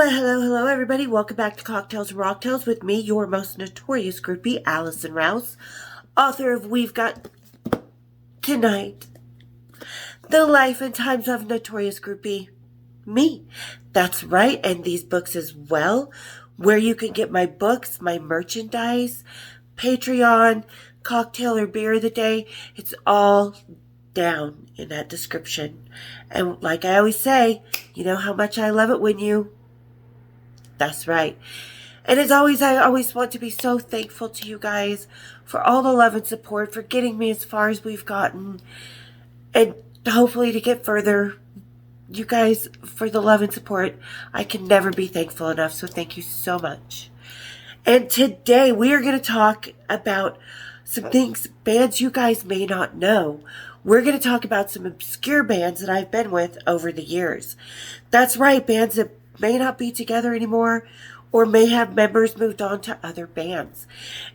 Hello, everybody. Welcome back to Cocktails and Rocktails with me, your most notorious groupie, Allison Rouse, author of We've Got Tonight, The Life and Times of Notorious Groupie, me. That's right, and these books as well, where you can get my books, my merchandise, Patreon, cocktail or beer of the day. It's all down in that description. And like I always say, you know how much I love it when you... That's right. And as always, I always want to be so thankful to you guys for all the love and support, for getting me as far as we've gotten, and hopefully to get further. You guys, for the love and support, I can never be thankful enough, so thank you so much. And today we are going to talk about some things, bands you guys may not know. We're going to talk about some obscure bands that I've been with over the years. That's right, bands that may not be together anymore or may have members moved on to other bands.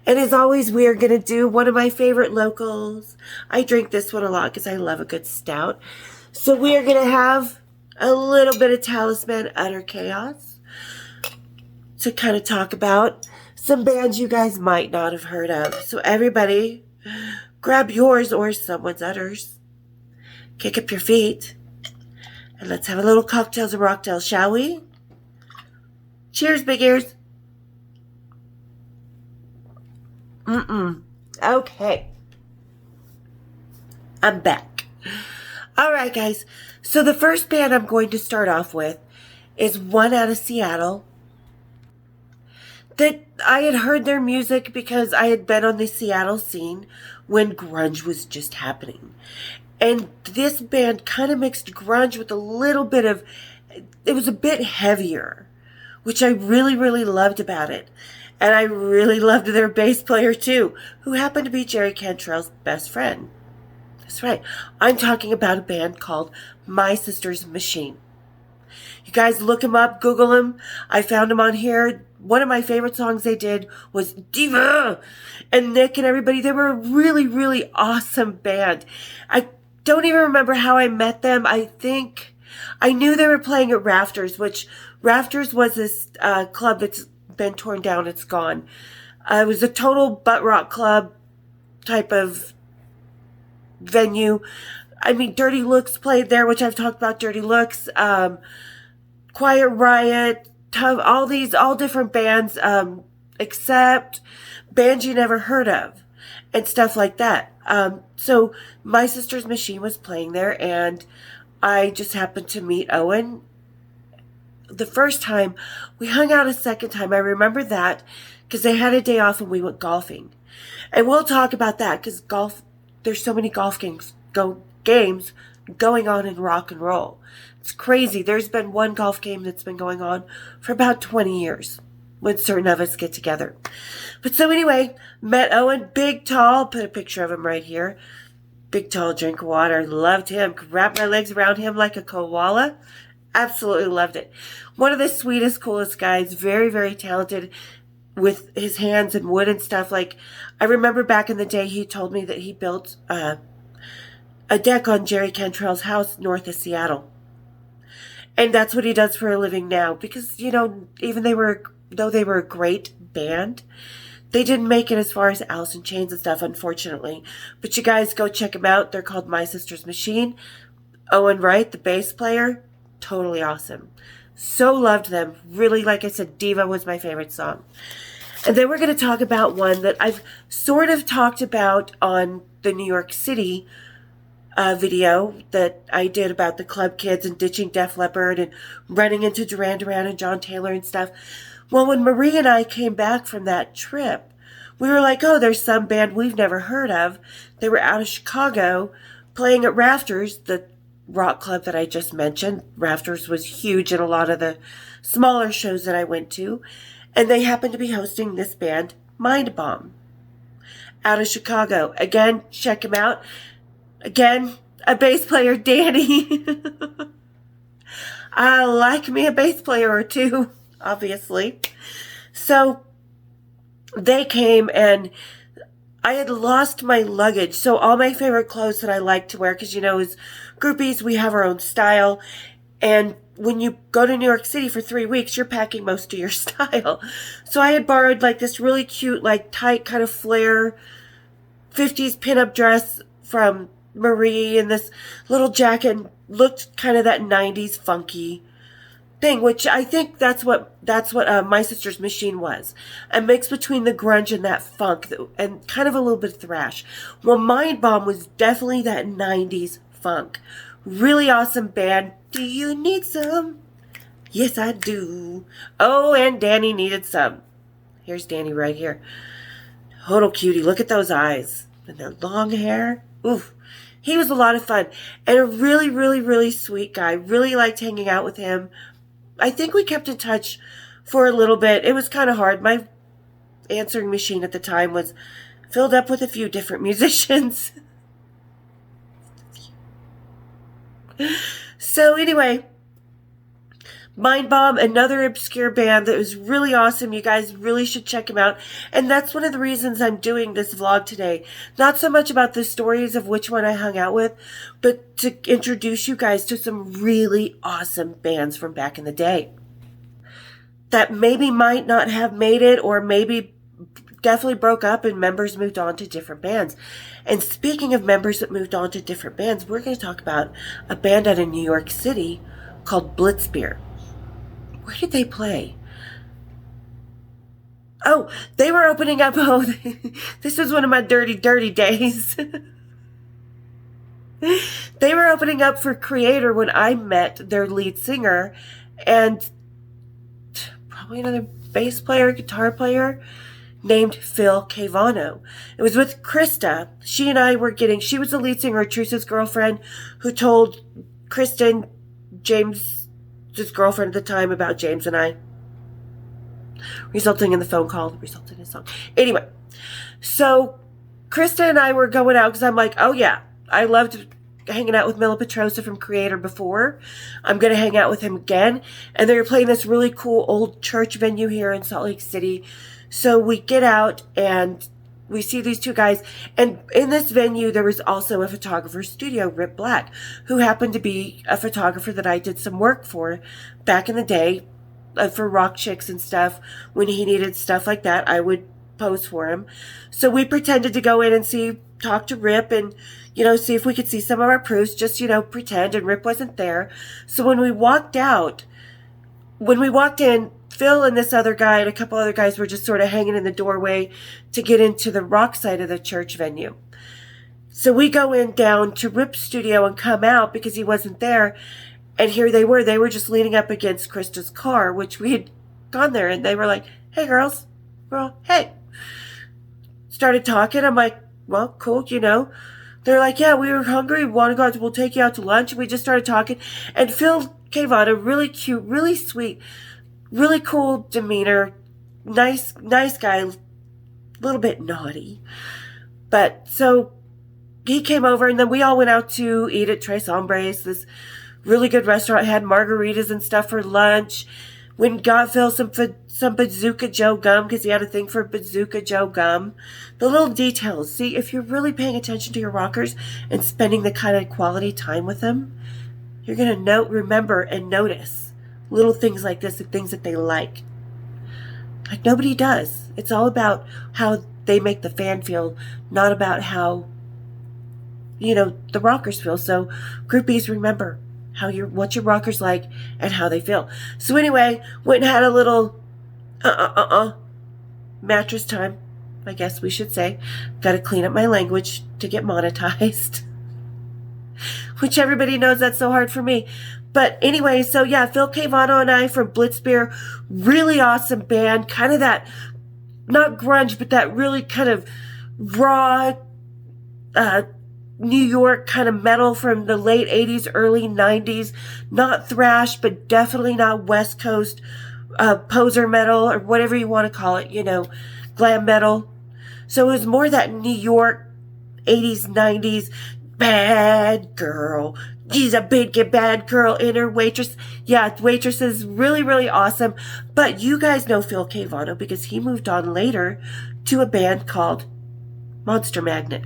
And as always, we are going to do one of my favorite locals. I drink this one a lot because I love a good stout. So we are going to have a little bit of Talisman Utter Chaos to kind of talk about some bands you guys might not have heard of. So everybody, grab yours or someone's udders, kick up your feet, and let's have a little cocktails and rocktails, shall we? Cheers, big ears. Okay. I'm back. All right, guys. So the first band I'm going to start off with is one out of Seattle that I had heard their music because I had been on the Seattle scene when grunge was just happening. And this band kind of mixed grunge with a little bit of, it was a bit heavier, which I really, really loved about it. And I really loved their bass player too, who happened to be Jerry Cantrell's best friend. That's right. I'm talking about a band called My Sister's Machine. You guys look them up, Google them. I found them on here. One of my favorite songs they did was Diva. And Nick and everybody, they were a really, really awesome band. I don't even remember how I met them. I think I knew they were playing at Rafters, which Rafters was this club that's been torn down. It's gone. It was a total butt rock club type of venue. I mean, Dirty Looks played there, which I've talked about. Dirty Looks, Quiet Riot, all different bands, except bands you never heard of and stuff like that. So My Sister's Machine was playing there, and I just happened to meet Owen the first time. We hung out a second time. I remember that because they had a day off and we went golfing. And we'll talk about that because there's so many golf games going on in rock and roll. It's crazy. There's been one golf game that's been going on for about 20 years when certain of us get together. But so anyway, met Owen, big, tall, put a picture of him right here. Big, tall, drink of water. Loved him. Could wrap my legs around him like a koala. Absolutely loved it. One of the sweetest, coolest guys. Very, very talented with his hands and wood and stuff. Like, I remember back in the day, he told me that he built a deck on Jerry Cantrell's house north of Seattle. And that's what he does for a living now. Because, you know, even though they were a great band, they didn't make it as far as Alice in Chains and stuff, unfortunately. But you guys go check them out. They're called My Sister's Machine. Owen Wright, the bass player, totally awesome. So loved them. Really, like I said, Diva was my favorite song. And then we're going to talk about one that I've sort of talked about on the New York City video that I did about the club kids and ditching Def Leppard and running into Duran Duran and John Taylor and stuff. Well, when Marie and I came back from that trip, we were like, oh, there's some band we've never heard of. They were out of Chicago playing at Rafters, the rock club that I just mentioned. Rafters was huge in a lot of the smaller shows that I went to. And they happened to be hosting this band, Mind Bomb, out of Chicago. Again, check them out. Again, a bass player, Danny. I like me a bass player or two, obviously. So they came and I had lost my luggage. So all my favorite clothes that I like to wear, because, you know, as groupies, we have our own style. And when you go to New York City for 3 weeks, you're packing most of your style. So I had borrowed like this really cute, like tight kind of flare 50s pinup dress from Marie, and this little jacket, and looked kind of that 90s funky thing, which I think that's what My Sister's Machine was. A mix between the grunge and that funk, and kind of a little bit of thrash. Well, Mind Bomb was definitely that 90s funk. Really awesome band. Do you need some? Yes, I do. Oh, and Danny needed some. Here's Danny right here. Total cutie. Look at those eyes. And their long hair. Oof. He was a lot of fun. And a really, really, really sweet guy. Really liked hanging out with him. I think we kept in touch for a little bit. It was kind of hard. My answering machine at the time was filled up with a few different musicians. So anyway, Mind Bomb, another obscure band that was really awesome. You guys really should check them out. And that's one of the reasons I'm doing this vlog today. Not so much about the stories of which one I hung out with, but to introduce you guys to some really awesome bands from back in the day that maybe might not have made it, or maybe definitely broke up and members moved on to different bands. And speaking of members that moved on to different bands, we're going to talk about a band out of New York City called Blitzbeer. Where did they play? Oh, they were opening up. Oh, this was one of my dirty, dirty days. They were opening up for Creator when I met their lead singer and probably another bass player, guitar player named Phil Cavano. It was with Krista. She was the lead singer of Truce's girlfriend, who told Kristen, James' girlfriend at the time, about James and I, resulting in the phone call that resulted in a song. Anyway, so Krista and I were going out because I'm like, oh yeah, I loved hanging out with Mila Petrosa from Creator before. I'm going to hang out with him again. And they were playing this really cool old church venue here in Salt Lake City. So we get out and we see these two guys. And in this venue, there was also a photographer studio, Rip Black, who happened to be a photographer that I did some work for back in the day, for Rock Chicks and stuff. When he needed stuff like that, I would pose for him. So we pretended to go in and talk to Rip and, see if we could see some of our proofs, just, pretend. And Rip wasn't there. So when we walked in, Phil and this other guy and a couple other guys were just sort of hanging in the doorway to get into the rock side of the church venue. So we go in down to Rip's studio and come out because he wasn't there. And here they were. They were just leaning up against Krista's car, which we had gone there. And they were like, hey, girls. We're all, hey. Started talking. I'm like, well, cool, They're like, yeah, we were hungry. We want to go out. We'll take you out to lunch. And we just started talking. And Phil Cavano, really cute, really sweet, really cool demeanor, nice guy, a little bit naughty. But so he came over, and then we all went out to eat at Tres Hombres, this really good restaurant. Had margaritas and stuff for lunch. When got Phil some Bazooka Joe gum, because he had a thing for Bazooka Joe gum. The little details. See, if you're really paying attention to your rockers and spending the kind of quality time with them, you're going to remember and notice little things like this, the things that they like. Like nobody does. It's all about how they make the fan feel, not about how, the rockers feel. So groupies, remember what your rockers like and how they feel. So anyway, went and had a little mattress time, I guess we should say. Got to clean up my language to get monetized. Which everybody knows that's so hard for me. But anyway, so yeah, Phil Cavano and I from Blitzbeer, really awesome band, kind of that, not grunge, but that really kind of raw, New York kind of metal from the late 80s, early 90s, not thrash, but definitely not West Coast, poser metal, or whatever you want to call it, glam metal. So it was more that New York 80s, 90s, bad girl. She's a big bad girl in her waitress. Yeah, Waitress is really, really awesome. But you guys know Phil Cavano because he moved on later to a band called Monster Magnet.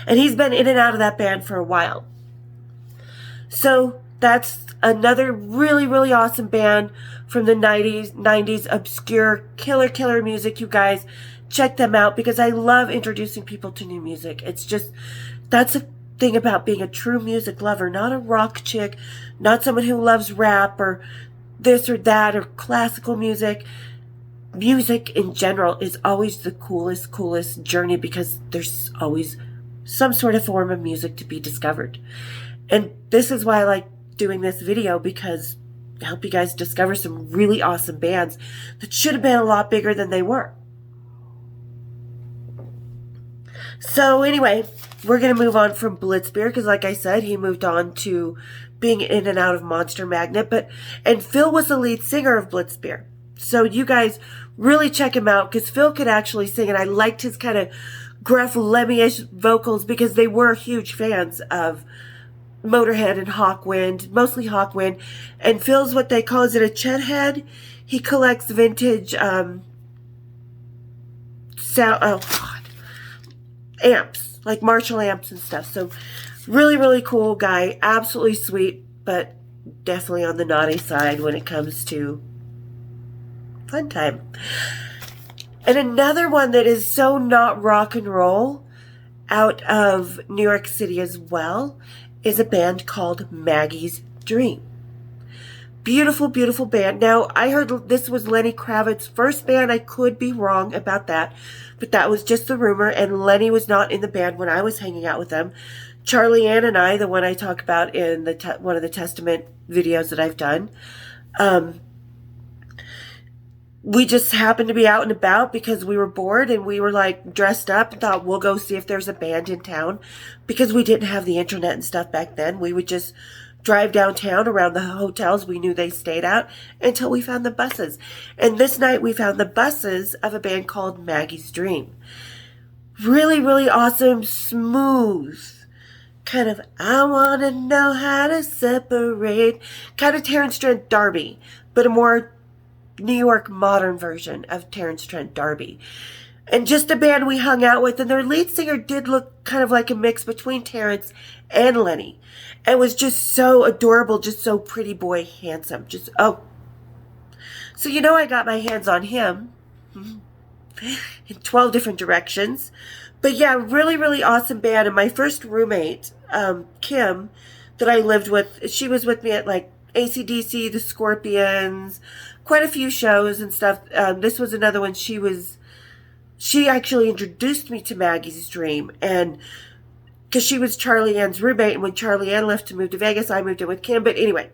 And he's been in and out of that band for a while. So that's Another really, really awesome band from the 90s, obscure, killer music, you guys. Check them out because I love introducing people to new music. It's just, that's a thing about being a true music lover, not a rock chick, not someone who loves rap or this or that or classical music. Music in general is always the coolest journey because there's always some sort of form of music to be discovered. And this is why I like doing this video, because I help you guys discover some really awesome bands that should have been a lot bigger than they were. So anyway, we're going to move on from Blitzbeer because like I said, he moved on to being in and out of Monster Magnet, and Phil was the lead singer of Blitzbeer. So you guys really check him out because Phil could actually sing, and I liked his kind of gruff Lemmy-ish vocals because they were huge fans of Motorhead and Hawkwind, mostly Hawkwind. And Phil's what they call, is it a Chet head? He collects vintage sound, amps, like Marshall amps and stuff. So really cool guy, absolutely sweet, but definitely on the naughty side when it comes to fun time. And another one that is so not rock and roll out of New York City as well is a band called Maggie's Dream. Beautiful band. Now, I heard this was Lenny Kravitz's first band. I could be wrong about that, but that was just the rumor, and Lenny was not in the band when I was hanging out with them. Charlie Ann and I, the one I talk about in the one of the Testament videos that I've done, we just happened to be out and about because we were bored, and we were like dressed up and thought we'll go see if there's a band in town because we didn't have the internet and stuff back then. We would just drive downtown around the hotels we knew they stayed at until we found the buses. And this night we found the buses of a band called Maggie's Dream. Really awesome, smooth, kind of I want to know how to separate, kind of Terence Trent D'Arby, but a more New York modern version of Terence Trent D'Arby. And just a band we hung out with, and their lead singer did look kind of like a mix between Terence and Lenny, and was just so adorable, just so pretty boy handsome, just oh. So you know I got my hands on him in 12 different directions. But yeah, really awesome band. And my first roommate, Kim, that I lived with, she was with me at like AC/DC, the Scorpions, quite a few shows and stuff. This was another one. She actually introduced me to Maggie's Dream, and because she was Charlie Ann's roommate, and when Charlie Ann left to move to Vegas, I moved in with Kim. But anyway,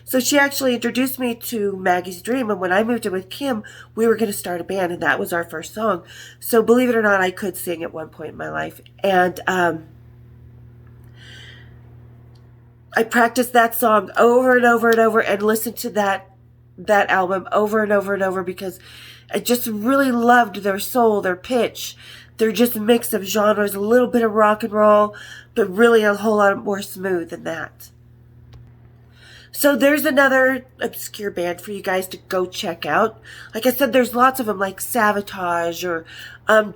so she actually introduced me to Maggie's Dream, and when I moved in with Kim, we were going to start a band, and that was our first song. So believe it or not, I could sing at one point in my life, and I practiced that song over and over and listened to that album over and over because I just really loved their soul, their pitch. They're just a mix of genres, a little bit of rock and roll, but really a whole lot more smooth than that. So there's another obscure band for you guys to go check out. Like I said, there's lots of them, like Savatage or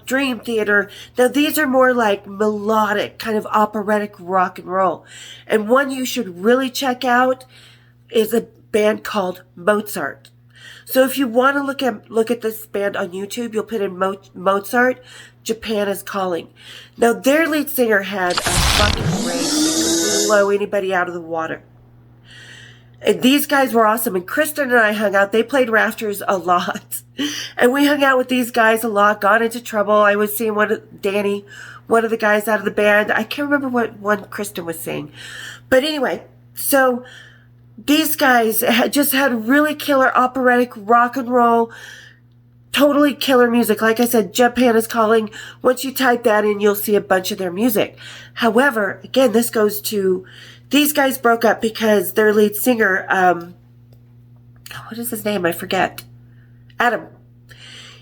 Dream Theater. Now these are more like melodic, kind of operatic rock and roll. And one you should really check out is a band called Mozart. So if you want to look at this band on YouTube, you'll put in Mozart, Japan is Calling. Now their lead singer had a fucking range that could blow anybody out of the water. And these guys were awesome. And Kristen and I hung out. They played Rafters a lot. And we hung out with these guys a lot, got into trouble. I was seeing Danny, one of the guys out of the band. I can't remember what one Kristen was saying. But anyway, so these guys just had really killer operatic rock and roll, totally killer music. Like I said, Japan is Calling. Once you type that in, you'll see a bunch of their music. However, again, this goes to, these guys broke up because their lead singer, what is his name? I forget. Adam.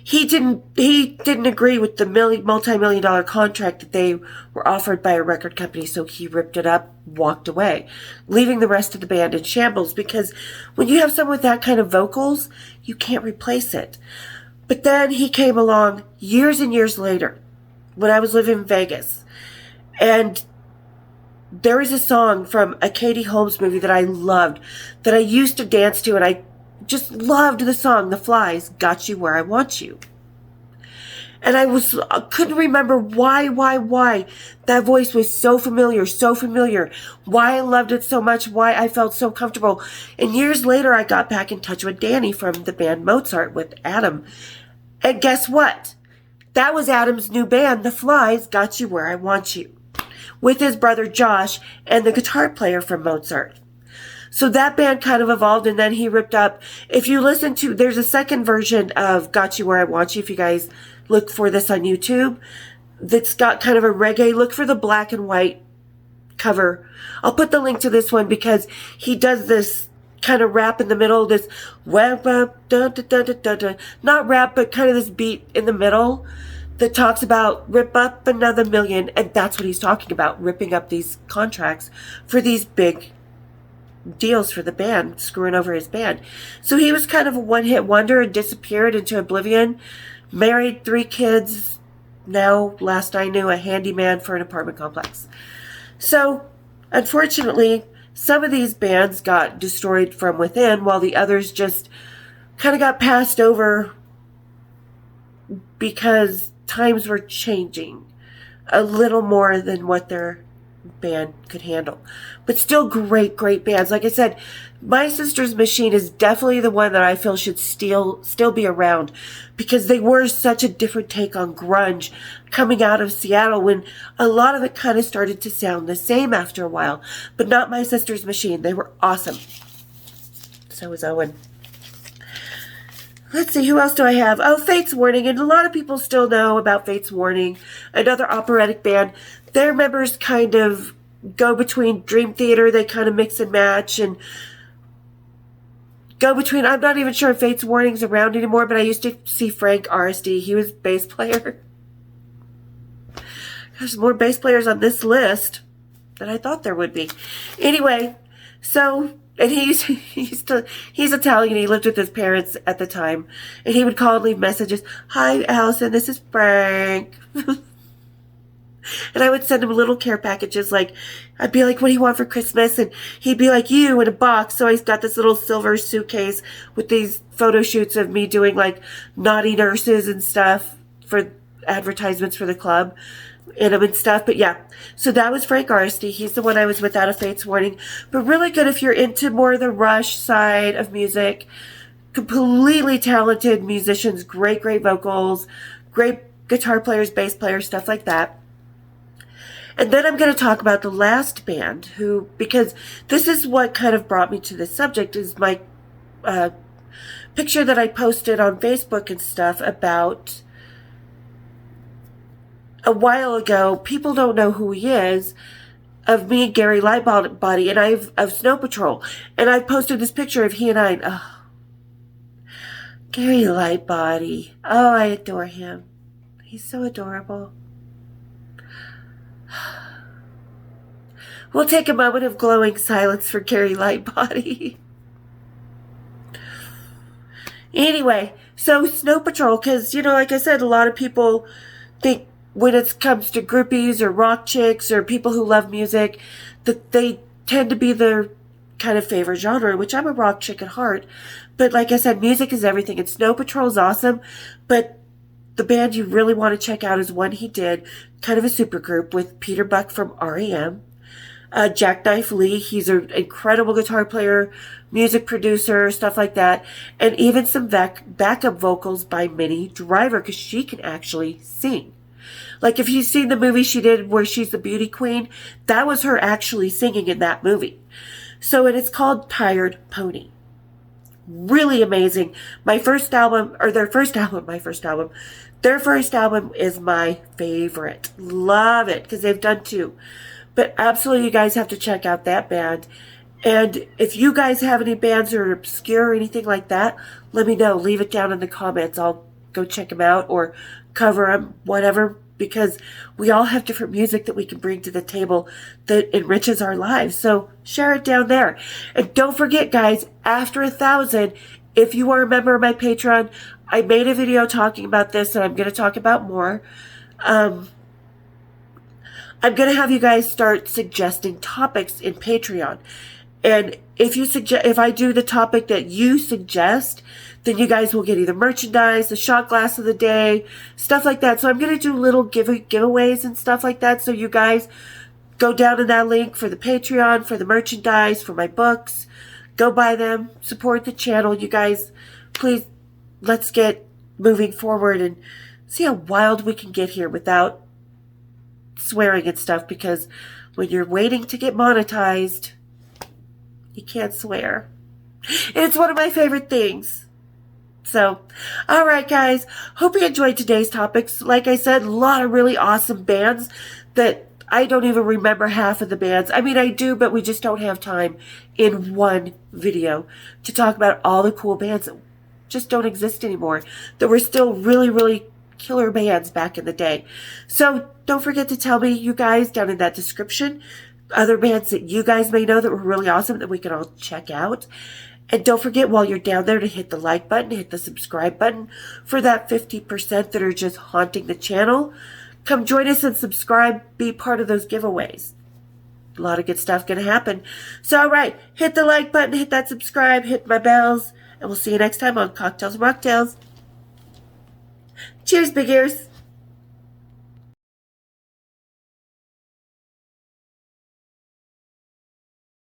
He didn't agree with the multi-million-dollar contract that they were offered by a record company, so he ripped it up, walked away, leaving the rest of the band in shambles, because when you have someone with that kind of vocals, you can't replace it. But then he came along years and years later, when I was living in Vegas, and there is a song from a Katie Holmes movie that I loved, that I used to dance to, and I just loved the song, The Flies, Got You Where I Want You. And I couldn't remember why that voice was so familiar, why I loved it so much, why I felt so comfortable. And years later, I got back in touch with Danny from the band Mozart with Adam. And guess what? That was Adam's new band, The Flies, Got You Where I Want You, with his brother Josh and the guitar player from Mozart. So that band kind of evolved, and then he ripped up. If you listen to, there's a second version of Got You Where I Want You, if you guys look for this on YouTube, that's got kind of a reggae. Look for the black and white cover. I'll put the link to this one because he does this kind of rap in the middle, this whap up, da da da da da da. Not rap, but kind of this beat in the middle that talks about rip up another million, and that's what he's talking about, ripping up these contracts for these big deals for the band, screwing over his band. So he was kind of a one-hit wonder and disappeared into oblivion. Married, 3 kids, now, last I knew, a handyman for an apartment complex. So, unfortunately, some of these bands got destroyed from within, while the others just kind of got passed over because times were changing a little more than what their band could handle. But still great bands. Like I said, My Sister's Machine is definitely the one that I feel should still be around, because they were such a different take on grunge coming out of Seattle, when a lot of it kind of started to sound the same after a while. But not My Sister's Machine. They were awesome. So was Owen. Let's see, who else do I have? Oh, Fates Warning, and a lot of people still know about Fates Warning, another operatic band. Their members kind of go between Dream Theater, they kind of mix and match, and go between, I'm not even sure if Fates Warning's around anymore, but I used to see Frank RSD, he was bass player. There's more bass players on this list than I thought there would be. Anyway, so, and he's Italian. He lived with his parents at the time, and he would call and leave messages. Hi, Allison, this is Frank. And I would send him little care packages. Like, I'd be like, what do you want for Christmas? And he'd be like, you, in a box. So he's got this little silver suitcase with these photo shoots of me doing like naughty nurses and stuff for advertisements for the club in them and stuff. But yeah, so that was Frank Arsty. He's the one I was with out of Fates Warning. But really good if you're into more of the Rush side of music. Completely talented musicians, great vocals, great guitar players, bass players, stuff like that. And then I'm going to talk about the last band, who, because this is what kind of brought me to this subject, is my picture that I posted on Facebook and stuff about a while ago. People don't know who he is, of me and Gary Lightbody, and of Snow Patrol. And I posted this picture of he and I. Oh, Gary Lightbody. Oh, I adore him. He's so adorable. We'll take a moment of glowing silence for Gary Lightbody. Anyway, so Snow Patrol, because, you know, like I said, a lot of people think when it comes to groupies or rock chicks or people who love music, that they tend to be their kind of favorite genre, which I'm a rock chick at heart. But like I said, music is everything. And Snow Patrol is awesome, but the band you really want to check out is one he did, kind of a supergroup with Peter Buck from R.E.M., Jackknife Lee, he's an incredible guitar player, music producer, stuff like that, and even some backup vocals by Minnie Driver, because she can actually sing. Like, if you've seen the movie she did where she's the beauty queen, that was her actually singing in that movie. So, and it's called Tired Pony. Really amazing. Their first album is my favorite. Love it, because they've done 2. But absolutely, you guys have to check out that band. And if you guys have any bands that are obscure or anything like that, let me know. Leave it down in the comments. I'll go check them out or cover them, whatever, because we all have different music that we can bring to the table that enriches our lives. So share it down there. And don't forget, guys, after 1,000, if you are a member of my Patreon, I made a video talking about this, and I'm going to talk about more. I'm going to have you guys start suggesting topics in Patreon. And if I do the topic that you suggest, then you guys will get either merchandise, the shot glass of the day, stuff like that. So I'm going to do little giveaways and stuff like that. So you guys go down in that link for the Patreon, for the merchandise, for my books. Go buy them. Support the channel. You guys, please, let's get moving forward and see how wild we can get here without swearing and stuff. Because when you're waiting to get monetized, you can't swear. And it's one of my favorite things. So, all right, guys. Hope you enjoyed today's topics. Like I said, a lot of really awesome bands that I don't even remember half of the bands. I mean, I do, but we just don't have time in one video to talk about all the cool bands that just don't exist anymore, that were still really, really killer bands back in the day. So don't forget to tell me, you guys, down in that description, other bands that you guys may know that were really awesome that we can all check out. And don't forget, while you're down there, to hit the like button, hit the subscribe button for that 50% that are just haunting the channel. Come join us and subscribe. Be part of those giveaways. A lot of good stuff going to happen. So, all right, hit the like button, hit that subscribe, hit my bells, and we'll see you next time on Cocktails and Mocktails. Cheers, big ears.